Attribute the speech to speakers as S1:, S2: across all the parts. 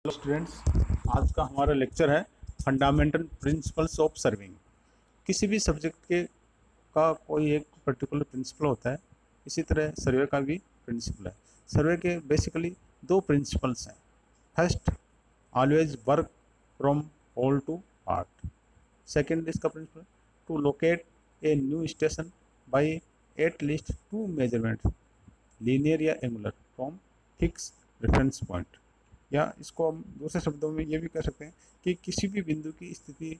S1: Hello students, आज का हमारा लेक्चर है फंडामेंटल प्रिंसिपल्स ऑफ सर्विंग। किसी भी सब्जेक्ट के का कोई एक पर्टिकुलर प्रिंसिपल होता है, इसी तरह सर्वे का भी प्रिंसिपल है। सर्वे के बेसिकली दो प्रिंसिपल्स हैं। First, always work from whole to part. Second इसका principle, to locate a new station by at least two measurement, linear या angular, from fix reference point. या इसको हम दूसरे शब्दों में ये भी कह सकते हैं कि किसी भी बिंदु की स्थिति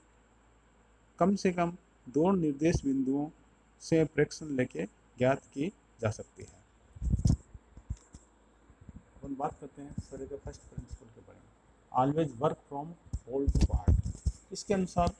S1: कम से कम दो निर्देश बिंदुओं से प्रेक्षण लेके ज्ञात की जा सकती है। अपन बात करते हैं सर्वे के फर्स्ट प्रिंसिपल के बारे में, always work from whole to part. इसके अनुसार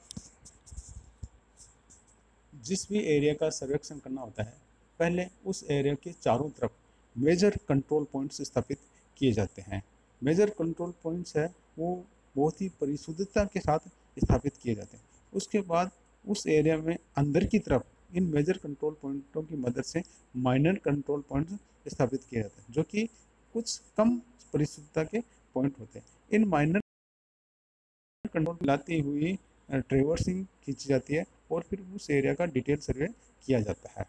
S1: जिस भी एरिया का सर्वेक्षण करना होता है, पहले उस एरिया के चारों तरफ मेजर कंट्रोल पॉइंट्स स्थापित किए जाते हैं। मेजर कंट्रोल पॉइंट्स है वो बहुत ही परिशुद्धता के साथ स्थापित किए जाते हैं। उसके बाद उस एरिया में अंदर की तरफ इन मेजर कंट्रोल पॉइंटों की मदद से माइनर कंट्रोल पॉइंट्स स्थापित किए जाते हैं, जो कि कुछ कम परिशुद्धता के पॉइंट होते हैं। इन माइनर कंट्रोल मिलाती हुई ट्रेवर्सिंग खींची जाती है और फिर उस एरिया का डिटेल सर्वे किया जाता है।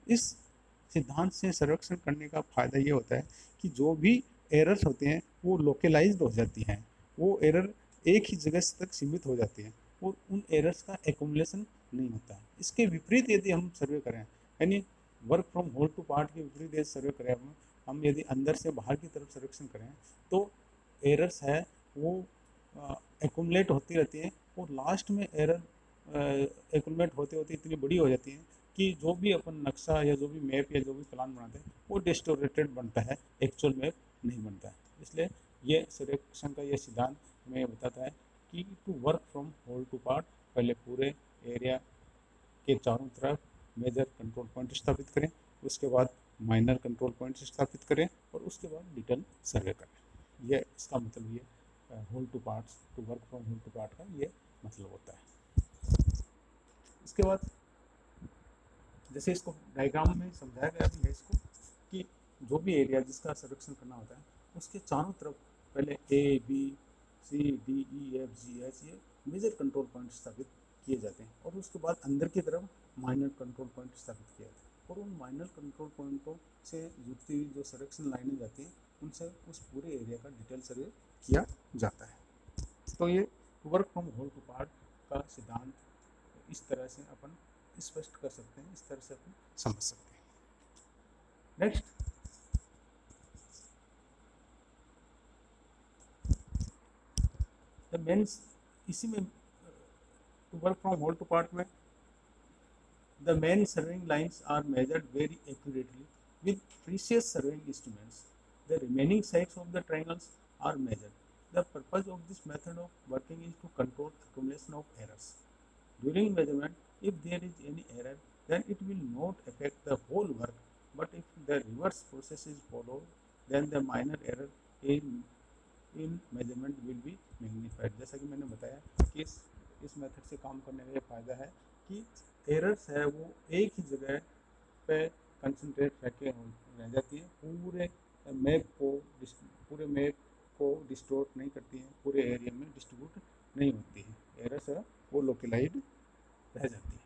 S1: इस सिद्धांत से सर्वेक्षण करने का फ़ायदा ये होता है कि जो भी एरर्स होते हैं वो लोकलाइज्ड हो जाती हैं, वो एरर एक ही जगह तक सीमित हो जाती हैं और उन एरर्स का एक्यूमुलेशन नहीं होता है। इसके विपरीत यदि हम सर्वे करें, यानी work from whole to part के विपरीत यदि सर्वे करें, हम यदि अंदर से बाहर की तरफ सर्वेक्षण करें तो एरर्स है वो एक्यूमुलेट होती रहती हैं और लास्ट में एरर एक्यूमुलेट होते होते इतनी बड़ी हो जाती हैं कि जो भी अपन नक्शा या जो भी मैप या जो भी प्लान बनाते हैं वो डिस्टोरेटेड बनता है, एक्चुअल मैप नहीं बनता है। इसलिए ये सर्वेक्षण का ये सिद्धांत हमें बताता है कि to work from whole to part, पहले पूरे एरिया के चारों तरफ मेजर कंट्रोल पॉइंट स्थापित करें, उसके बाद माइनर कंट्रोल पॉइंट स्थापित करें और उसके बाद डिटेल सर्वे करें। ये इसका मतलब ये whole to parts, to work from whole to part का ये मतलब होता है। इसके बाद जैसे इसको डायग्राम में समझाया गया भी है इसको कि जो भी एरिया जिसका सर्वेक्षण करना होता है उसके चारों तरफ पहले A B C D E F G H ये मेजर कंट्रोल पॉइंट स्थापित किए जाते हैं और उसके बाद अंदर की तरफ माइनर कंट्रोल पॉइंट स्थापित किए जाते हैं और उन माइनर कंट्रोल पॉइंटों से जुड़ती हुई जो सर्वेक्षण लाइनें जाती हैं उनसे उस पूरे एरिया का डिटेल सर्वे किया जाता है। तो ये work from whole to part का सिद्धांत इस तरह से अपन स्पष्ट कर सकते हैं, इस तरह से अपन समझ सकते हैं। नेक्स्ट, द मेंस, इसी में to work from whole to part में the main surveying lines are measured very accurately with precious surveying instruments. The remaining sides of the triangles are measured. The purpose of this method of working is to control accumulation of errors during measurement. If there is any error, then it will not affect the whole work, but if the reverse process is followed, then the minor error in measurement will be magnified। जैसा कि मैंने बताया कि इस method से काम करने का ये फ़ायदा है कि एरर्स है वो एक ही जगह पे कंसंट्रेट रह जाती है, पूरे मैप को डिस्टोर्ट नहीं करती हैं, पूरे एरिया में डिस्ट्रीब्यूट नहीं होती है। एरर्स है वो लोकलाइज्ड रह जाती है।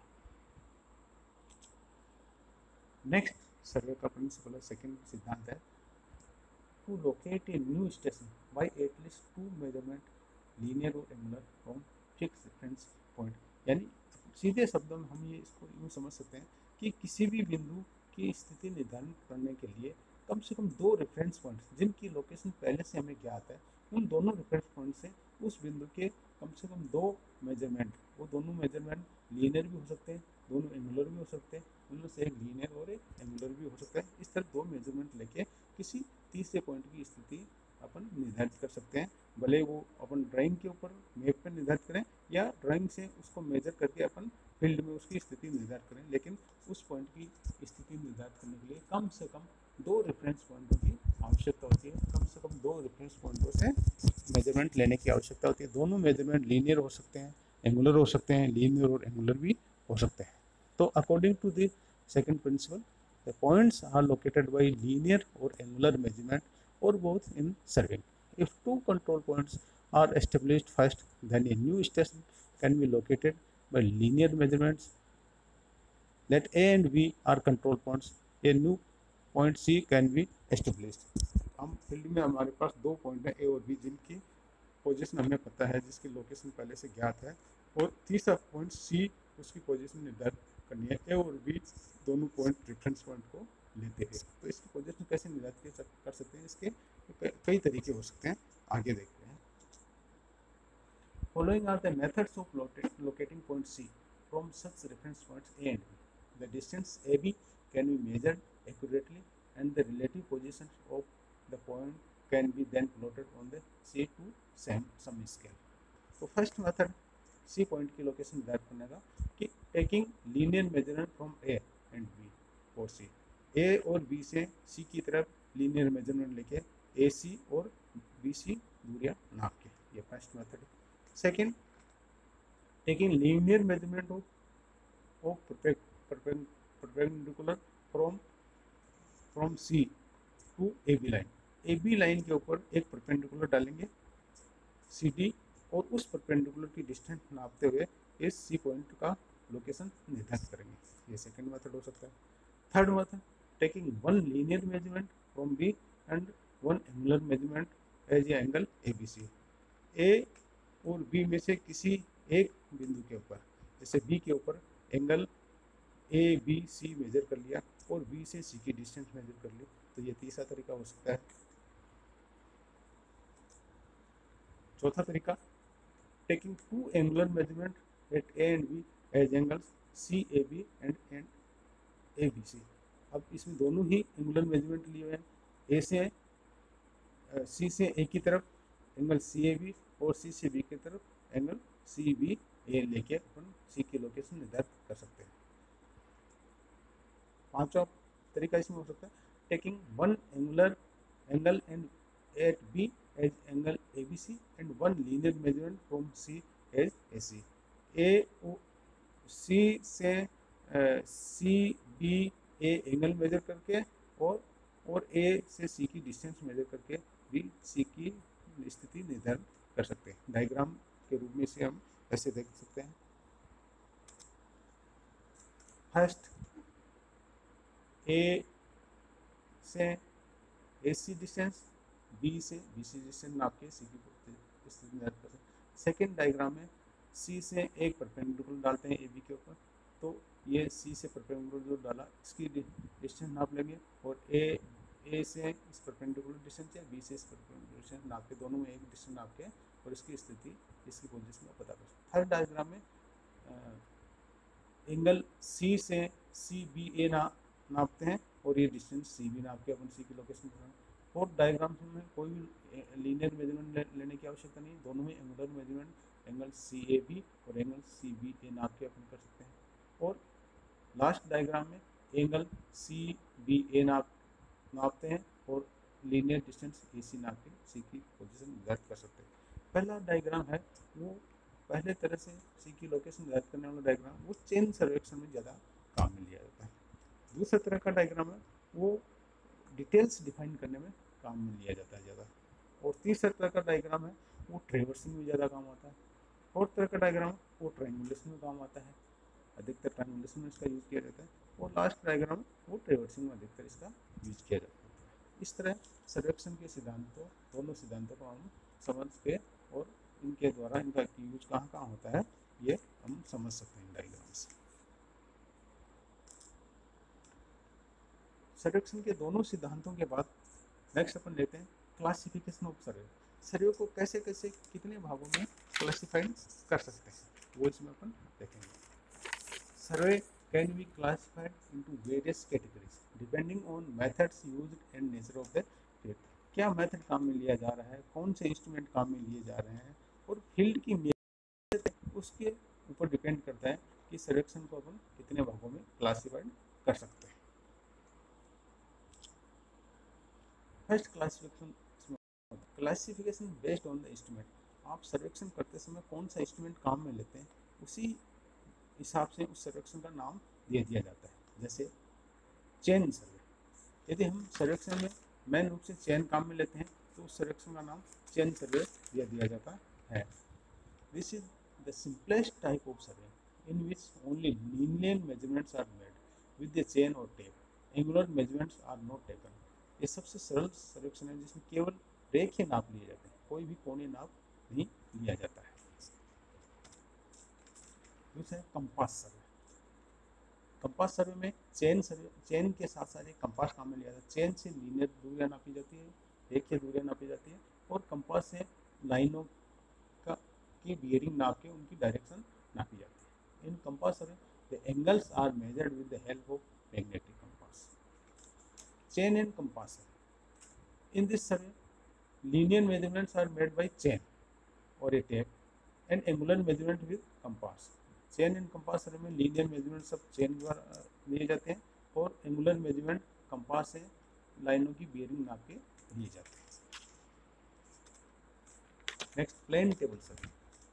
S1: नेक्स्ट सर्वे का प्रिंसिपल है, सेकंड सिद्धांत है, to locate a new station by at least two measurement, linear और angular, from fix reference point. यानी सीधे शब्दों में हम ये इसको यूँ समझ सकते हैं कि किसी भी बिंदु की स्थिति निर्धारित करने के लिए कम से कम दो रेफरेंस पॉइंट्स जिनकी लोकेशन पहले से हमें ज्ञात है, उन दोनों रेफरेंस पॉइंट से उस बिंदु के कम से कम दो मेजरमेंट, वो दोनों मेजरमेंट लीनियर भी हो सकते हैं, दोनों एंगुलर भी हो सकते हैं, उनमें से एक लीनियर और एक एंगुलर भी हो सकता है। इस तरह दो मेजरमेंट लेके किसी तीसरे पॉइंट की स्थिति अपन निर्धारित कर सकते हैं, भले वो अपन ड्राइंग के ऊपर मैप पर निर्धारित करें या ड्राइंग से उसको मेजर करके अपन फील्ड में उसकी स्थिति निर्धारित करें, लेकिन उस पॉइंट की स्थिति निर्धारित करने के लिए कम से कम दो रेफरेंस पॉइंटों की आवश्यकता होती है। कम से कम दो रेफरेंस पॉइंटों से मेजरमेंट लेने की आवश्यकता होती है। दोनों मेजरमेंट लीनियर हो सकते हैं, एंगुलर हो सकते हैं, लीनियर और एंगुलर भी हो सकते हैं। तो according to the second principle, the points are located by linear और angular measurement or both in serving. If two control points are established first, then a new station can be located by linear measurements. Let A and B are control points. A new point C can be established. हम field में हमारे पास दो point हैं ए और B जिनकी position हमें पता है, जिसकी लोकेशन पहले से ज्ञात है, और तीसरा पॉइंट सी, उसकी पोजीशन निर्धारित करनी है। ए और बी दोनों पॉइंट रेफरेंस पॉइंट को लेते हैं, तो इसकी पोजीशन कैसे निर्धारित कर सकते हैं, इसके कई तरीके हो सकते हैं, आगे देखते हैं। Following are the methods of locating point C from such reference points A and B. The distance AB can be measured accurately and the relative positions of the point can be then plotted on the C to some scale. तो first method C point की location निर्धारित करने का कि taking linear measurement from A and B और C, ए और B से सी की तरफ लीनियर मेजरमेंट लेके ए सी और बी सी दूरियां नाप के, ये फर्स्ट मेथड है। Second, taking linear measurement of perpendicular from C to AB line. AB line के ऊपर एक परपेंडिकुलर डालेंगे CD और उस परपेंडिकुलर की डिस्टेंस नापते हुए इस C पॉइंट का लोकेशन निर्धारित करेंगे, ये सेकंड मेथड हो सकता है। Third method, taking one linear measurement from B and one angular measurement as a angle ABC। A और बी में से किसी एक बिंदु के ऊपर, जैसे बी के ऊपर angle A B C measure कर लिया और बी से सी की डिस्टेंस मेजर कर ली, तो ये तीसरा तरीका हो सकता है। चौथा तरीका, taking two angular measurement at A and B as angles C A B and A B C. अब इसमें दोनों ही एंगुलर मेजरमेंट लिए हुए हैं, ए से सी से ए की तरफ एंगल सी ए बी और सी से बी की तरफ एंगल सी बी ए लेके अपन सी की लोकेशन निर्धारित कर सकते हैं। पांचवा तरीका इसमें हो सकता है, taking one angle and at B as angle A B C and one linear measurement from C as A C. A C से C B A angle measure करके और ए से सी की डिस्टेंस मेजर करके भी सी की स्थिति निर्धारित कर सकते हैं। डायग्राम के रूप में इसे हम ऐसे देख सकते हैं। फर्स्ट, ए से ए सी डिस्टेंस, बी से बी सी डिस्टेंस नाप के सी की स्थिति निर्धारित कर सकते हैं। सेकेंड डायग्राम में सी से एक परपेंडिकुलर डालते हैं ए बी के ऊपर, तो ये सी से परपेंडिकुलर जो डाला इसकी डिस्टेंस नाप लेंगे और ए से इस परपेंडिकुलर डिस्टेंस या बी से इस परपेंडिकुलर डिस्टेंस नाप के, दोनों में एक डिस्टेंस नाप के और इसकी स्थिति, इसकी पोजीशन का पता कर सकते हैं। थर्ड डायग्राम में एंगल सी से सी बी ए नापते हैं और ये डिस्टेंस सी बी नाप के अपन सी की लोकेशन बनाएंगे। फोर्थ डायग्राम में कोई भी लीनियर मेजरमेंट लेने की आवश्यकता नहीं, दोनों में angular measurement angle C A B और एंगल सी बी ए नाप के अपन कर सकते हैं। और लास्ट डायग्राम में एंगल सी बी ए नापते हैं और लीनियर डिस्टेंस ए सी नाप के सी की पोजीशन निर्धारित कर सकते हैं। पहला डायग्राम है वो पहले तरह से सी की लोकेशन निर्धारित करने वाला डायग्राम, वो चेन सर्वेक्षण में ज़्यादा काम में लिया जाता है। दूसरे तरह का डायग्राम है वो डिटेल्स डिफाइन करने में काम में लिया जाता है ज़्यादा। और तीसरा तरह का डायग्राम है वो ट्रेवर्सिंग में ज़्यादा काम आता है। फोर्थ तरह का डायग्राम वो ट्रायंगुलेशन में काम आता है, अधिकतर ट्रायंगुलेशन में इसका यूज़ किया जाता है। और लास्ट डायग्राम वो ट्रेवर्सिंग में अधिकतर इसका यूज किया जाता है। इस तरह सर्वेक्षण के सिद्धांतों, दोनों सिद्धांतों को हम समझ के और इनके द्वारा इनका यूज कहाँ कहाँ होता है ये हम समझ सकते हैं डायग्राम से। सर्वेक्षण के दोनों सिद्धांतों के बाद नेक्स्ट अपन लेते हैं क्लासिफिकेशन ऑफ सर्वे। सर्वे को कैसे कैसे कितने भागों में क्लासिफाइड कर सकते हैं वो इसमें अपन देखेंगे। Survey can be classified into various categories depending on methods used and nature of the field. क्या मेथड काम में लिया जा रहा है, कौन से इंस्ट्रूमेंट काम में लिए जा रहे हैं और फील्ड की उसके ऊपर डिपेंड करता है कि सर्वेक्षण को अपन कितने भागों में क्लासिफाइड कर सकते हैं। First classification based on the instrument. आप सर्वेक्षण करते समय कौन सा इंस्ट्रूमेंट काम में लेते हैं उसी हिसाब से उस सर्वेक्षण का नाम दे दिया जाता है। जैसे चेन सर्वे, यदि हम सर्वेक्षण में मेन रूप से चेन काम में लेते हैं, तो उस सर्वेक्षण का नाम चेन सर्वे दिया जाता है। This is the simplest type of survey in which only linear measurements are made with the chain और tape, angular measurements are not taken. ये सबसे सरल सर्वेक्षण है जिसमें केवल रेखीय नाप लिए जाते हैं, कोई भी कोणीय नाप नहीं लिया जाता है। दूसरा है कंपास सर्वे। कंपास सर्वे में चेन के साथ साथ एक कंपास काम में लिया जाता है। चेन से लीनियर दूरियां नापी जाती है, रेखीय दूरियां नापी जाती है, और कंपास से लाइनों का की बियरिंग नाप के उनकी डायरेक्शन नापी जाती है। In compass survey the angles are measured with the help of magnetic compass. Chain and compass survey. In this survey linear measurements are made by chain or a tape and angular measurement with compass। Chain and compass सर्वे में linear measurement सब chain द्वारा लिए जाते हैं और angular measurement compass से लाइनों की बियरिंग नाप के लिए जाते हैं। Next plane table survey.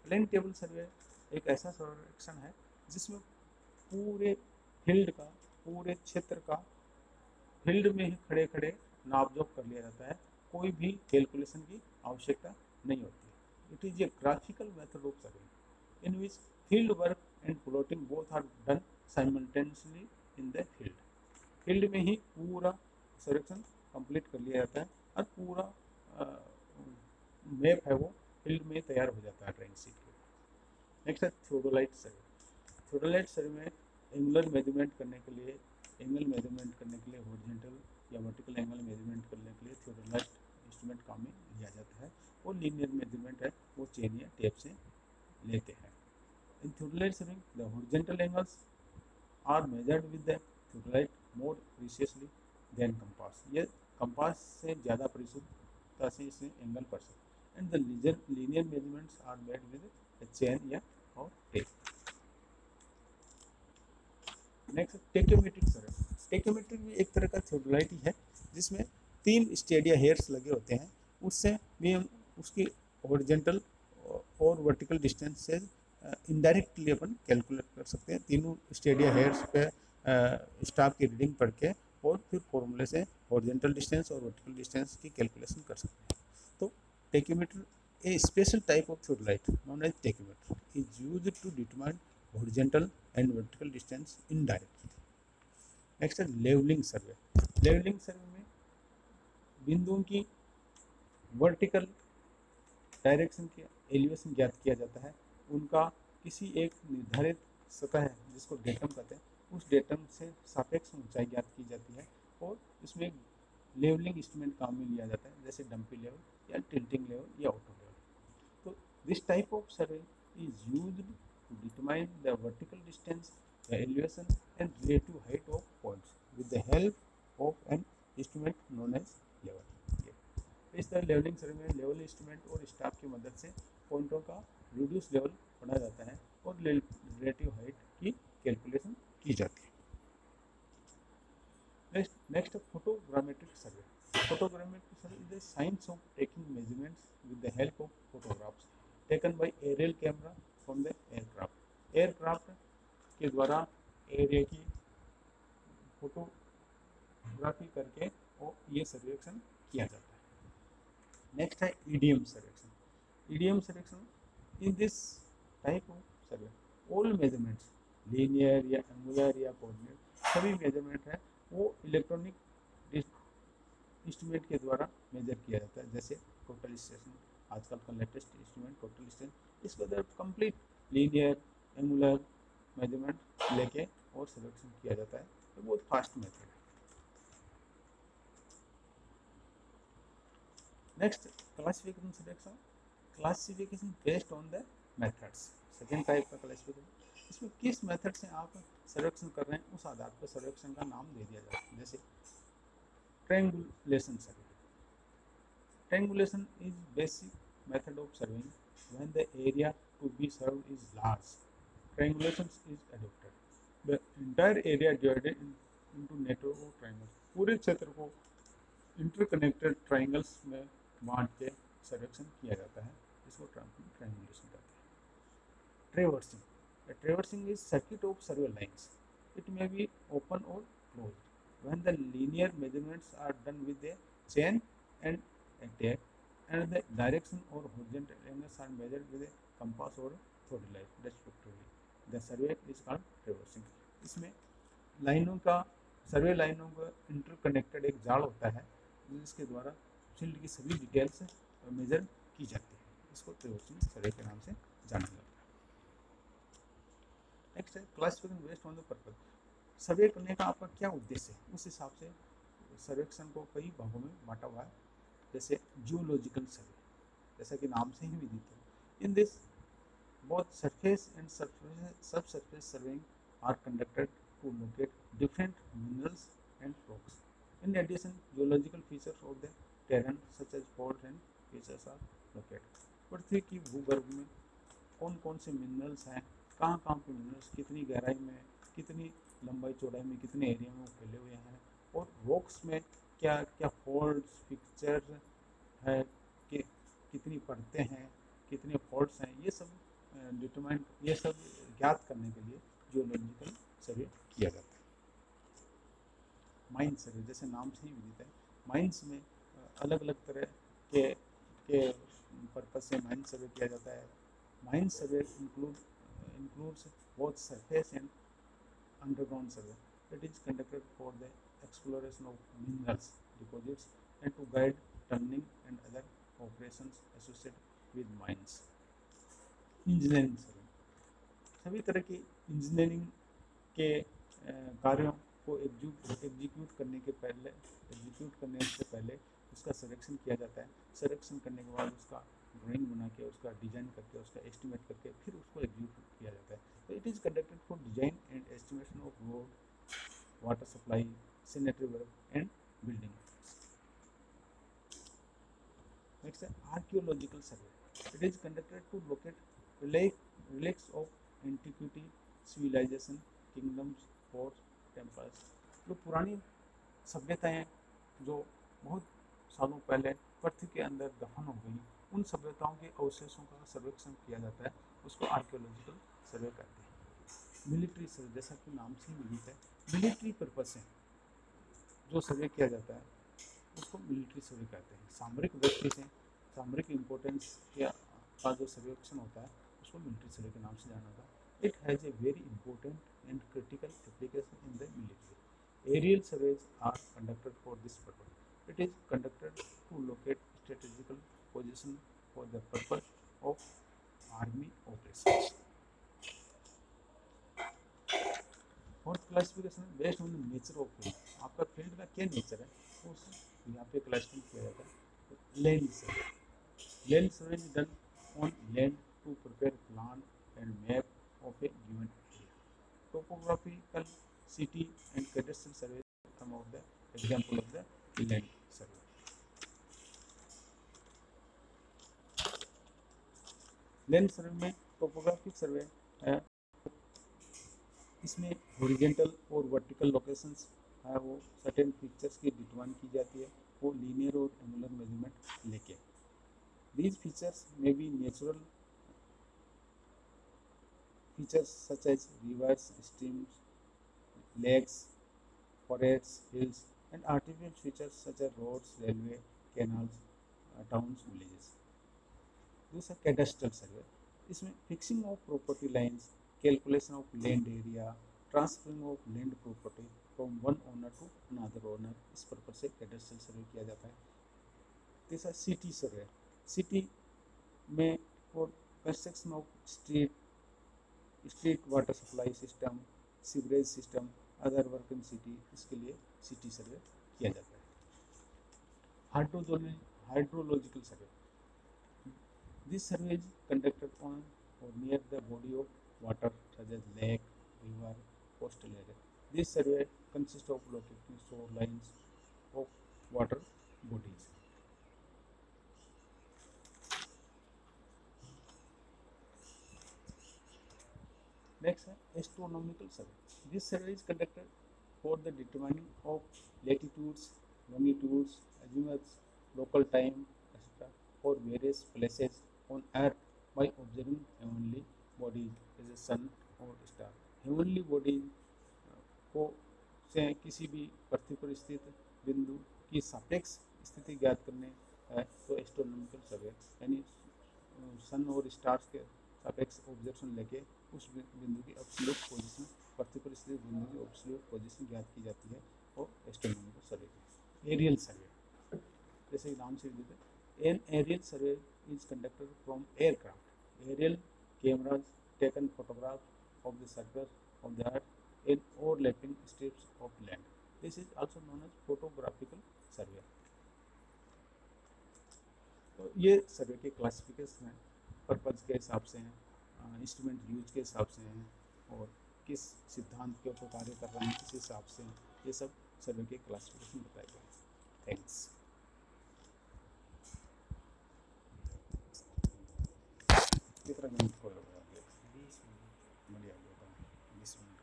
S1: Plane table survey एक ऐसा सर्वेक्षण है जिसमें पूरे फील्ड का, पूरे क्षेत्र का फील्ड में ही खड़े खड़े नाप जोख कर लिया जाता है, कोई भी कैलकुलेशन की आवश्यकता नहीं होती। It is a graphical method of survey in which field work and plotting both are done simultaneously in the field. Field में ही पूरा सर्वेक्षण कंप्लीट कर लिया जाता है और पूरा मैप है वो फील्ड में तैयार हो जाता है ड्राइंग शीट के ऊपर। नेक्स्ट है थियोडोलाइट सर्वे। थियोडोलाइट सर्वे में एंगुलर मेजरमेंट करने के लिए, एंगल मेजरमेंट करने के लिए, हॉरिजॉन्टल या वर्टिकल एंगल मेजरमेंट करने के लिए थियोडोलाइट इंस्ट्रूमेंट काम में लिया जाता है, और लीनियर मेजरमेंट है वो चेन या टेप से लेते हैं। In theodolite survey the horizontal angles are measured with the theodolite more precisely than compass. ये कंपास से ज़्यादा परिशुद्धता से इसे एंगल कर सकते हैं। And the linear measurements are made with the chain या और टेप। नेक्स्ट टेक्योमेट्रिक सर्वे। टेक्योमेट्रिक भी एक तरह का थियोडोलाइट ही है जिसमें 3 स्टेडिया हेयर्स लगे होते हैं, उससे भी हम उसकी हॉरिजॉन्टल और वर्टिकल डिस्टेंस से इनडायरेक्टली अपन कैलकुलेट कर सकते हैं। तीनों स्टेडिया हेयर्स पे स्टाफ की रीडिंग पढ़ के और फिर फॉर्मूले से हॉरिजॉन्टल डिस्टेंस और वर्टिकल डिस्टेंस की कैलकुलेशन कर सकते हैं। तो tacheometer a special type of theodolite known as tacheometer is used to determine horizontal and vertical distance indirectly. Next है लेवलिंग सर्वे। लेवलिंग सर्वे में बिंदुओं की वर्टिकल डायरेक्शन के एलिवेशन ज्ञात किया जाता है। उनका किसी एक निर्धारित सतह है जिसको डेटम कहते हैं, उस डेटम से सापेक्ष ऊंचाई ज्ञात की जाती है, और इसमें लेवलिंग इंस्ट्रूमेंट काम में लिया जाता है, जैसे डंपी लेवल या टिल्टिंग लेवल या ऑटो लेवल। तो this type of survey is used to determine the vertical distance, the elevation and relative height of points with the help of an instrument known as level. इस तरह levelling survey में level instrument और staff की मदद से पॉइंटों का reduce level पढ़ा जाता है और रिलेटिव हाइट की कैलकुलेशन की जाती है। Next photogrammetric survey. Photogrammetric survey is the science of taking measurements with the help of photographs taken by aerial camera from the aircraft. Aircraft के द्वारा एरिया की फोटोग्राफी करके और ये सर्वेक्षण किया जाता है। नेक्स्ट है ईडीएम सर्वेक्षण। ईडीएम सर्वेक्षण in this type of survey all measurements linear या एंगुलर या कोऑर्डिनेट सभी मेजरमेंट है वो इलेक्ट्रॉनिक इंस्ट्रूमेंट के द्वारा मेजर किया जाता है, जैसे टोटल स्टेशन, आजकल का लेटेस्ट इंस्ट्रूमेंट टोटल स्टेशन। इसके द्वारा कंप्लीट लीनियर एंगुलर मेजरमेंट लेके और सर्वेक्षण किया जाता है। तो बहुत फास्ट मेथड है। नेक्स्ट क्लासिफिकेशन सर्वेक्षण। Classification based on the methods. Second type का क्लासिफिकेशन, इसमें किस मेथड से आप सर्वेक्षण कर रहे हैं उस आधार पर सर्वेक्षण का नाम दे दिया जाता है। जैसे triangulation survey. Triangulation is basic method of surveying when the area to be served is large. Triangulation is adopted. The entire area divided into network of triangles. पूरे क्षेत्र को इंटरकनेक्टेड ट्राइंगल्स में बांट के सर्वेक्षण किया जाता है, इसको ट्रायंगुलेशन कहते हैं। Traversing. Traversing is circuit of survey lines. It may be open और closed when the linear measurements are done with a chain and attack, and the direction or horizontal angles are measured with a compass or theodolite respectively. The survey is called traversing. इसमें लाइनों का सर्वे लाइनों का interconnected एक जाल होता है जिसके द्वारा फील्ड की सभी डिटेल्स मेजर की जाती है। इसको ट्रेवर्सिंग सर्वे के नाम से जाना जाता है। नेक्स्ट है classification based on the purpose. Survey करने का आपका क्या उद्देश्य है, उस हिसाब से सर्वेक्षण को कई भागों में बांटा हुआ है। जैसे जियोलॉजिकल सर्वे, जैसा कि नाम से ही विदित है। In this both surface and subsurface surveying are conducted to locate different minerals and rocks. In addition, geological features of the terrain such as faults and features are located. पृथ्वी की भूगर्भ में कौन कौन से मिनरल्स हैं, कहाँ कहाँ पे मिनरल्स कितनी गहराई में, कितनी लंबाई चौड़ाई में, कितने एरिया में वो फैले हुए हैं, और रॉक्स में क्या क्या फॉल्ट्स फीचर है, कि कितनी परतें हैं, कितने फॉल्ट्स हैं, ये सब डिटरमाइन, ये सब ज्ञात करने के लिए जियोलॉजिकल सर्वे किया जाता है। माइन सर्वे, जैसे नाम से ही विदित है, माइंस में अलग अलग तरह के पर्पज से माइन सर्वे किया जाता है। Mine survey includes both surface and underground survey. It is conducted for the exploration of minerals deposits and to guide tunneling and other operations associated with mines. Engineering सर्वे, सभी तरह की इंजीनियरिंग के कार्यों को एग्जीक्यूट करने से पहले उसका सर्वेक्षण किया जाता है। सर्वेक्षण करने के बाद उसका ड्राइंग बना के, उसका डिजाइन करके, उसका एस्टिमेट करके फिर उसको एग्जीक्यूट किया जाता है। तो it is conducted for design and estimation of road, water supply, sanitary work and building. Next है archaeological survey. It is conducted to locate relics of antiquity, civilization, kingdoms, forts, temples। जो पुरानी सभ्यताएं जो बहुत सालों पहले पृथ्वी के अंदर दफन हो गई, उन सभ्यताओं के अवशेषों का सर्वेक्षण किया जाता है, उसको आर्कियोलॉजिकल सर्वे कहते हैं। मिलिट्री सर्वे, जैसा कि नाम से ही मिलित है, मिलिट्री पर्पज से जो सर्वे किया जाता है उसको मिलिट्री सर्वे कहते हैं। सामरिक दृष्टि से, सामरिक इम्पोर्टेंस का जो सर्वेक्षण होता है उसको मिलिट्री सर्वे के नाम से जाना जाता है। It has a very important and critical application in the military. Aerial surveys are conducted for this purpose. It is conducted to locate strategical position for the purpose of army operations. Fourth classification based on the nature of field. आपका field का क्या nature है उस यहाँ पे classify किया जाता है। Land survey, land survey is done on land to prepare plan and map of a given area. Topographical, city and cadastral survey are some of the example of the land survey. Land survey में topographic survey है, इसमें horizontal और vertical locations है, वो certain features की determine की जाती है, वो लीनियर और एंगुलर मेजरमेंट लेके। These features may be natural features such as rivers, streams, lakes, forests, hills, and artificial features such as roads, railway, canals, towns, villages. दूसरा कैडेस्ट्रल सर्वे, इसमें fixing of property lines, calculation of land area, transferring of land property from one owner to another owner, इस purpose से cadastral survey किया जाता है। तीसरा city survey, city में for construction of street water supply system, sewerage system, other work in city, इसके लिए city survey किया जाता है। Hydrological survey, this survey is conducted on और near the body of water such as lake, river, coastal area. This survey consist of locating shore lines of water bodies. Next, astronomical survey. This survey is conducted for the determining of latitudes, longitudes, azimuths, local time, etc. for various places on Earth by observing heavenly bodies as a sun or star. Heavenly bodies को से किसी भी पृथ्वी पर स्थित बिंदु की सापेक्ष स्थिति ज्ञात करने है तो एस्ट्रोनॉमिकल सर्वे यानी सन और स्टार्स के सापेक्ष ऑब्जर्वेशन लेके उस बिंदु की एब्सोल्यूट पोजीशन, पृथ्वी पर स्थित बिंदु की एब्सोल्यूट पोजीशन ज्ञात की जाती है और एस्ट्रोनॉमिकल सर्वे। एरियल सर्वे, जैसे नाम से देते, an aerial survey is conducted from aircraft. Aerial cameras taken photographs of the surface of the earth in overlapping strips of land. This is also known as photographical survey. तो ये सर्वे के classification हैं, purpose के हिसाब से हैं, instrument use के हिसाब से हैं और किस सिद्धांत के ऊपर कार्य कर रहे हैं किस हिसाब से हैं, ये सब सर्वे के क्लासिफिकेशन बताए गए हैं। थैंक्स। कितना मिनट हो गया? 20 मिनट। बढ़िया, 20 मिनट।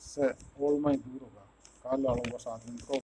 S1: सर ओल माई दूर होगा, काल वालों को 7 मिनट को